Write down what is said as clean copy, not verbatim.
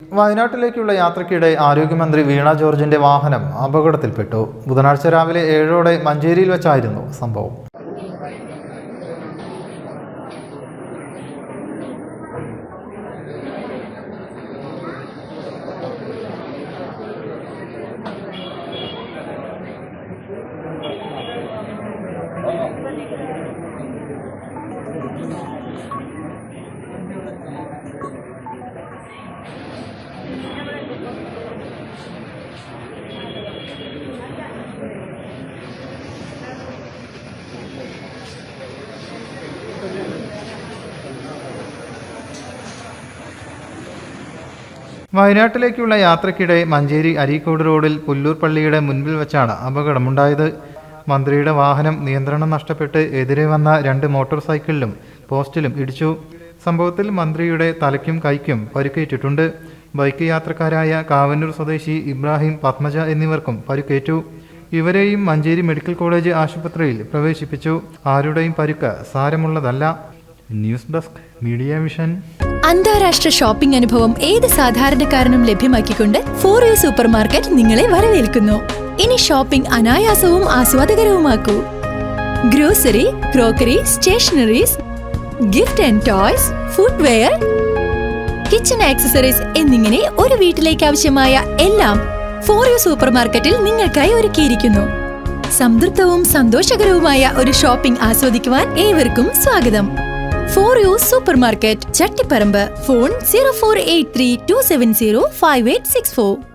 വയനാട്ടിലേക്കുള്ള യാത്രയ്ക്കിടെ ആരോഗ്യമന്ത്രി വീണ ജോർജിന്റെ വാഹനം അപകടത്തിൽപ്പെട്ടു. ബുധനാഴ്ച രാവിലെ 7ഓടെ മഞ്ചേരിയിൽ വെച്ചായിരുന്നു സംഭവം. വയനാട്ടിലേക്കുള്ള യാത്രയ്ക്കിടെ മഞ്ചേരി അരീക്കോട് റോഡിൽ പുല്ലൂർ പള്ളിയുടെ മുൻപിൽ വെച്ചാണ് അപകടമുണ്ടായത്. മന്ത്രിയുടെ വാഹനം നിയന്ത്രണം നഷ്ടപ്പെട്ട് എതിരെ വന്ന 2 മോട്ടോർ സൈക്കിളിലും പോസ്റ്റിലും ഇടിച്ചു. സംഭവത്തിൽ മന്ത്രിയുടെ തലയ്ക്കും കൈക്കും പരിക്കേറ്റിട്ടുണ്ട്. ബൈക്ക് യാത്രക്കാരായ കാവന്നൂർ സ്വദേശി ഇബ്രാഹിം, പത്മജ എന്നിവർക്കും പരിക്കേറ്റു. ഇവരെയും മഞ്ചേരി മെഡിക്കൽ കോളേജ് ആശുപത്രിയിൽ പ്രവേശിപ്പിച്ചു. ആരുടെയും പരിക്ക് സാരമുള്ളതല്ല. News desk media vision. അന്താരാഷ്ട്ര ഷോപ്പിംഗ് അനുഭവം ഏത് സാധാരണക്കാരനും ലഭ്യമാക്കിക്കൊണ്ട് ഫോർ യു സൂപ്പർ മാർക്കറ്റ് നിങ്ങളെ വരവേൽക്കുന്നു. ഇനി ഷോപ്പിംഗ് അനായാസവും ആസ്വാദകരവുമാക്കൂ. Grocery, crockery, stationeries, gift and toys, footwear, kitchen accessories എന്നിങ്ങനെ ഒരു വീട്ടിലേക്ക് ആവശ്യമായ എല്ലാം ഫോർ യു സൂപ്പർ മാർക്കറ്റിൽ നിങ്ങൾക്കായി ഒരുക്കിയിരിക്കുന്നു. സംതൃപ്തവും സന്തോഷകരവുമായ ഒരു ഷോപ്പിംഗ് ആസ്വദിക്കുവാൻ ഏവർക്കും സ്വാഗതം. Four you super market, Chattiparamba. Phone 0483 270 5864.